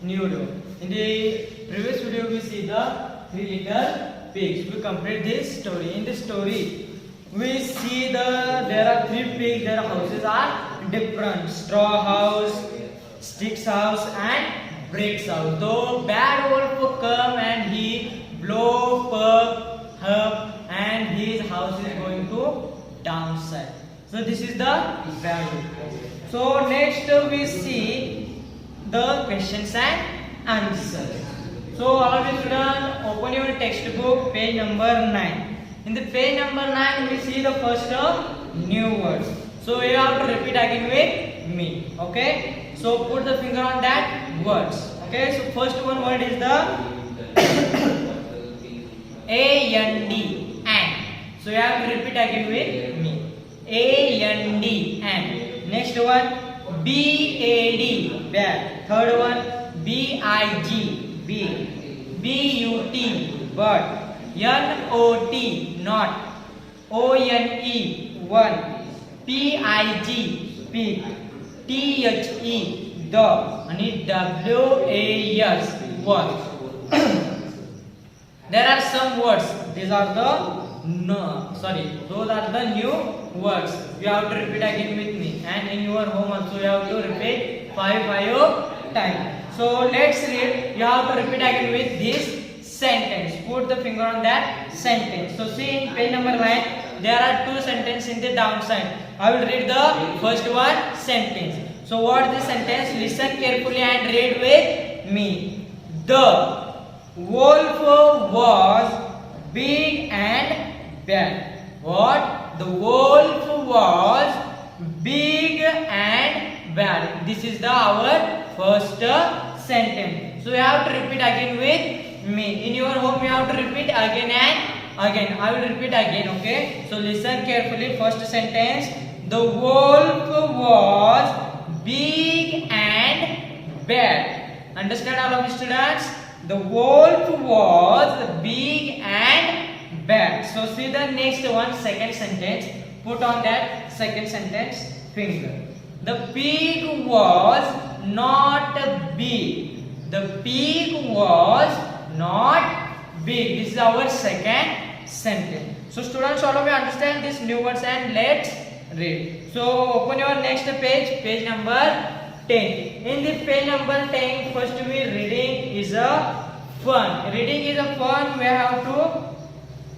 new video. In the previous video, we see the three little pigs. We complete this story. In this story, we see there are three pigs. Their houses are different: straw house, sticks house, and bricks house. Though bad wolf come and he blow up and his house is going to downside. So this is the bad wolf. So next we see the questions and answers. So all of you students, open your textbook, page number 9. In the page number 9, we see the first new words. So you have to repeat again with me. Okay. So put the finger on that words. Okay. So first one word is the A-N-D, and. So you have to repeat again with me. A-N-D, and. Next one, B-A-D, bad. Third one, B-I-G, big. B-U-T, bird. N-O-T, not. O-N-E, one. P-I-G, pig. T-H-E, dog. And W-A-S, word. There are some words. These are those are the new words. You have to repeat again with me. And in your home also you have to repeat 5 times. So let's read. You have to repeat again with this sentence. Put the finger on that sentence. So see in page number 9, there are two sentences in the downside. I will read the first one sentence. So what is the sentence? Listen carefully and read with me. The wolf was big and bad. What? The wolf was big and bad. This is our first sentence. So you have to repeat again with me. In your home you have to repeat again and again. I will repeat again, okay? So listen carefully. First sentence. The wolf was big and bad. Understand all of you students? The wolf was big and bad. So see the next one, second sentence. Put on that second sentence finger. The pig was not big. The pig was not big. This is our second sentence. So students, all of you understand these new words and let's read. So open your next page, page number 10. In the page number 10, first we reading is a fun. Reading is a fun. We have to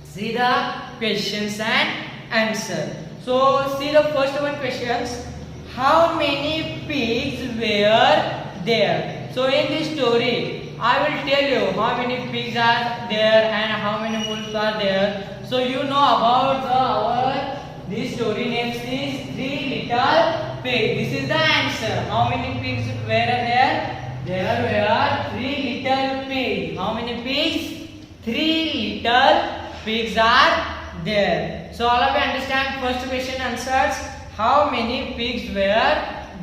see the questions and answer. So see the first one questions. How many pigs were there? So in this story, I will tell you how many pigs are there and how many wolves are there. So you know about this story name is Three Little Pigs. This is the answer. How many pigs were there? There were 3 little pigs. How many pigs? 3 little pigs are there. So all of you understand first question answers. How many pigs were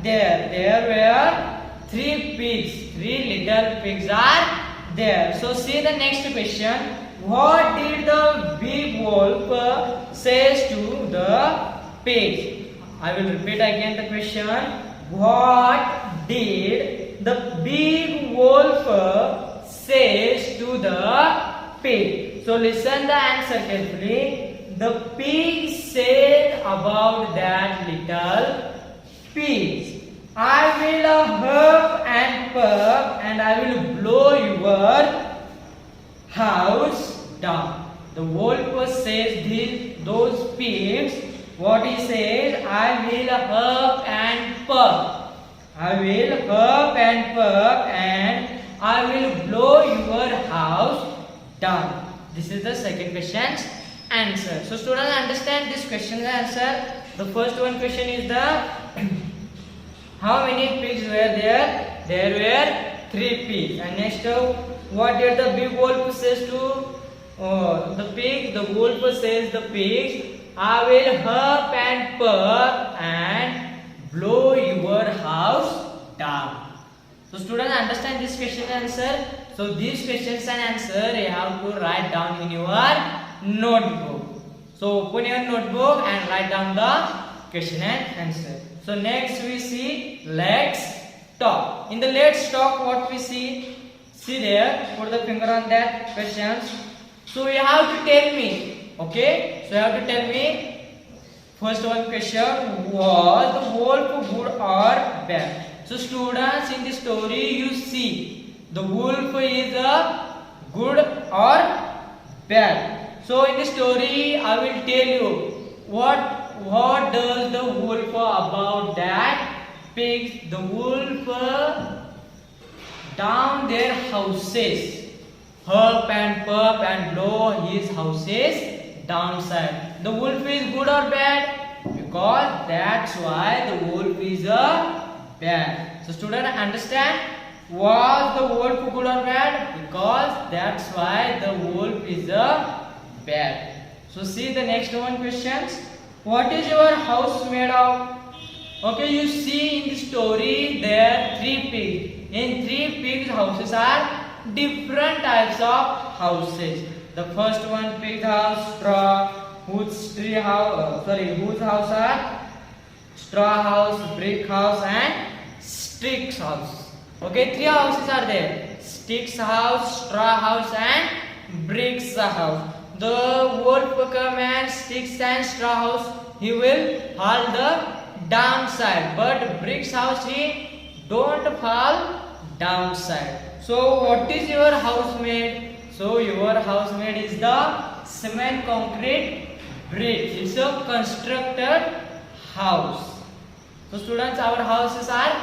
there? There were 3 pigs. 3 little pigs are there. So see the next question. What did the big wolf says to the pigs? I will repeat again the question. What did the big wolf says to the pig? So listen the answer carefully. The pig said about that little pigs, I will huff and puff and I will blow your house down. The wolf says those pigs, what he says, I will huff and puff. I will huff and puff and I will blow your house down. This is the second question's answer. So students understand this question's answer. The first one question is the how many pigs were there? There were 3 pigs. And next, what did the big wolf says to the pig? The wolf says the pigs, I will huff and puff and blow your house down. So students understand this question and answer. So these questions and answer you have to write down in your notebook. So open your notebook and write down the question and answer. So next we see let's talk. In the let's talk, what we see there, put the finger on that questions. So you have to tell me, okay? So you have to tell me. First one question, was the wolf good or bad? So students, in the story you see the wolf is a good or bad. So in the story I will tell you what does the wolf about that pigs. The wolf down their houses, huff and puff and blow his houses downside. The wolf is good or bad? Because that's why the wolf is a bad. So student, understand? Was the wolf good or bad? Because that's why the wolf is a bad. So see the next one questions. What is your house made of? Okay, you see in the story there are 3 pigs. In 3 pigs houses are different types of houses. The first one pig house, straw, whose house are straw house, brick house and sticks house. Okay, 3 houses are there. Sticks house, straw house and bricks house. The wolf come and sticks and straw house, he will fall the downside, but bricks house he don't fall downside. So what is your house made? So your house made is the cement concrete brick. It's a constructed house. So students, our houses are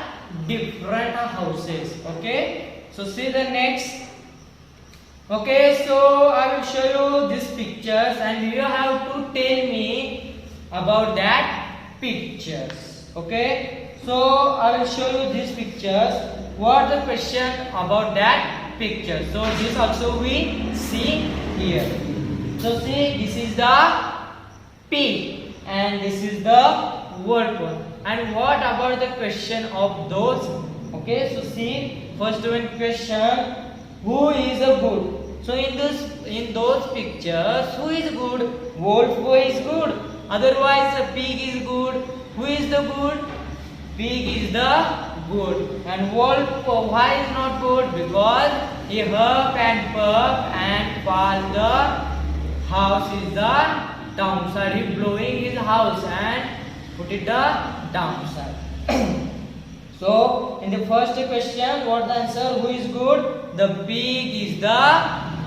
different houses. Okay. So see the next. Okay. So I will show you these pictures and you have to tell me about that pictures. Okay. So I will show you these pictures. What the question about that picture? So this also we see here. So see, this is the pig and this is the wolf. And what about the question of those? Okay, so see, first one question, who is a good? So in those pictures, who is good? Wolf is good. Otherwise, a pig is good. Who is the good? Pig is the good. And wolf, why is not good? Because he huff and puff and fall the house is the downside. He blowing his house and put it the downside. So in the first question, what the answer? Who is good? The pig is the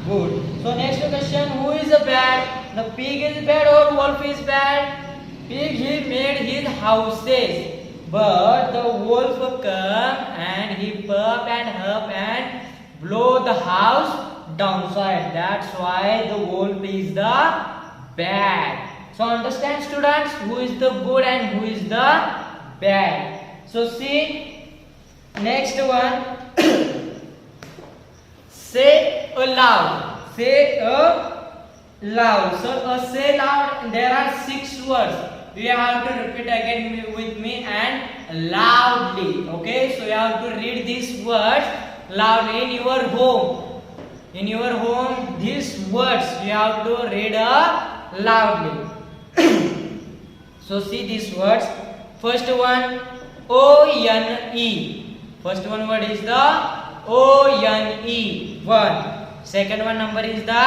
good. So next question, who is the bad? The pig is bad or wolf is bad? Pig, he made his houses. But the wolf come and he puff and huff and blow the house downside. That's why the wolf is the bad. So understand students, who is the good and who is the bad. So see next one. Say aloud. Say aloud. So say loud. There are 6 words. You have to repeat again with me and loudly. Okay, so you have to read these words loudly in your home. In your home, these words you have to read loudly. So see these words. First one, O-N-E. First one word is the O-N-E. 1. Second one number is the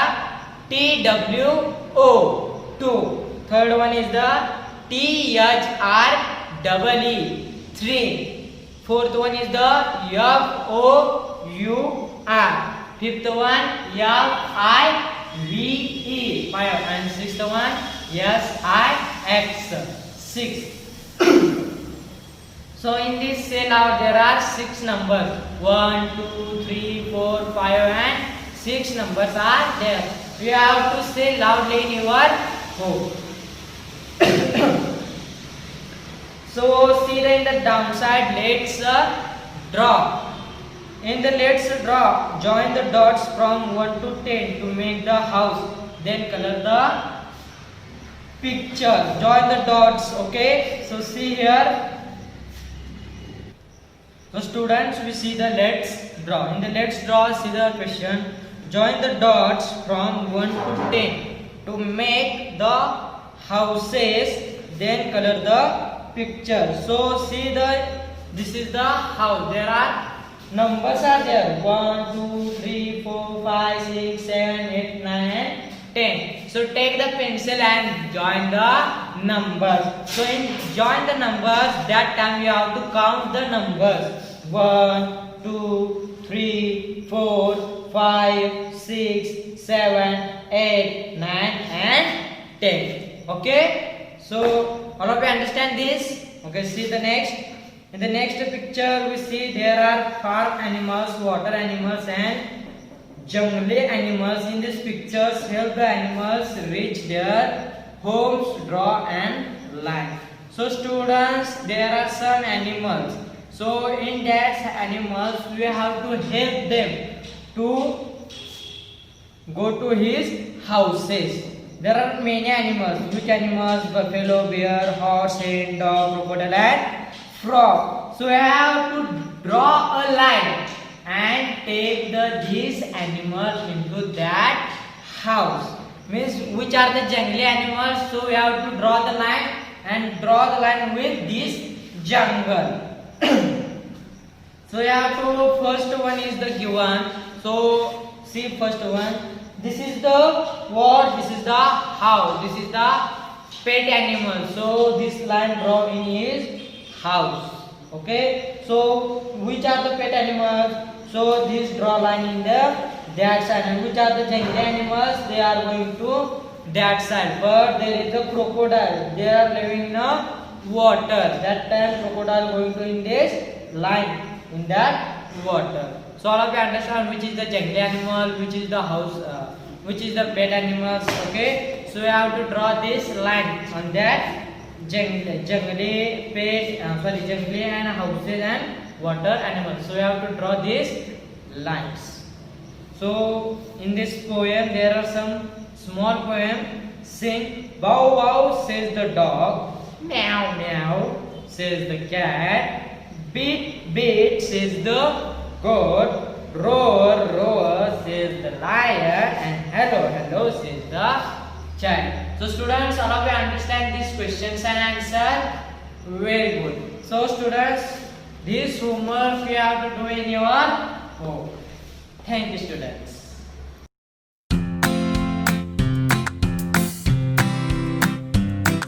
T-W-O. 2. Third one is the T-H-R-E-E. 3. Fourth one is the F-O-U-R. Fifth one F-I-V-E. 5. And sixth one S-I-X. 6. So in this say loud there are 6 numbers. 1, 2, 3, 4, 5 and 6 numbers are there. You have to say loudly in your home. So see in the downside, let's draw. In the let's draw, join the dots from 1 to 10 to make the house. Then color the picture. Join the dots. Okay. So see here. So students, we see the let's draw. In the let's draw, see the question. Join the dots from 1 to 10 to make the houses. Then color the picture. So see the This is the house. There are numbers are there. 1, 2, 3, 4, 5, 6, 7, 8, 9, and 10. So take the pencil and join the numbers. So in join the numbers, that time you have to count the numbers. 1, 2, 3, 4, 5, 6, 7, 8, 9, and 10. Okay. So all of you understand this? Okay. See the next. In the next picture, we see there are farm animals, water animals, and jungle animals. In these pictures, help the animals reach their homes, draw and line. So students, there are some animals. So in that animals, we have to help them to go to his houses. There are many animals. Which animals? Buffalo, bear, horse, hen, dog, crocodile, and frog. So we have to draw a line and take these animals into that house. Means which are the jungle animals? So we have to draw the line and draw the line with this jungle. So we have to first one is the given. So see first one. This is the what? This is the house. This is the pet animal. So this line draw in his house. Okay. So which are the pet animals? So this draw line in the that side. And which are the jungle animals? They are going to that side. But there is a crocodile. They are living in a water. That time crocodile going to in this line in that water. So all of you understand which is the jungle animal, which is the house, which is the pet animals. Okay. So you have to draw this line on that jungle pet, jungle and houses and water animals. So you have to draw these lines. So in this poem there are some small poem. Sing bow wow says the dog, meow meow says the cat, beat beat says the goat, roar roar says the lion, and hello hello says the child. So students, all of you understand these questions and answer? Very good. So students, this homework you have to do in your home. Thank you students.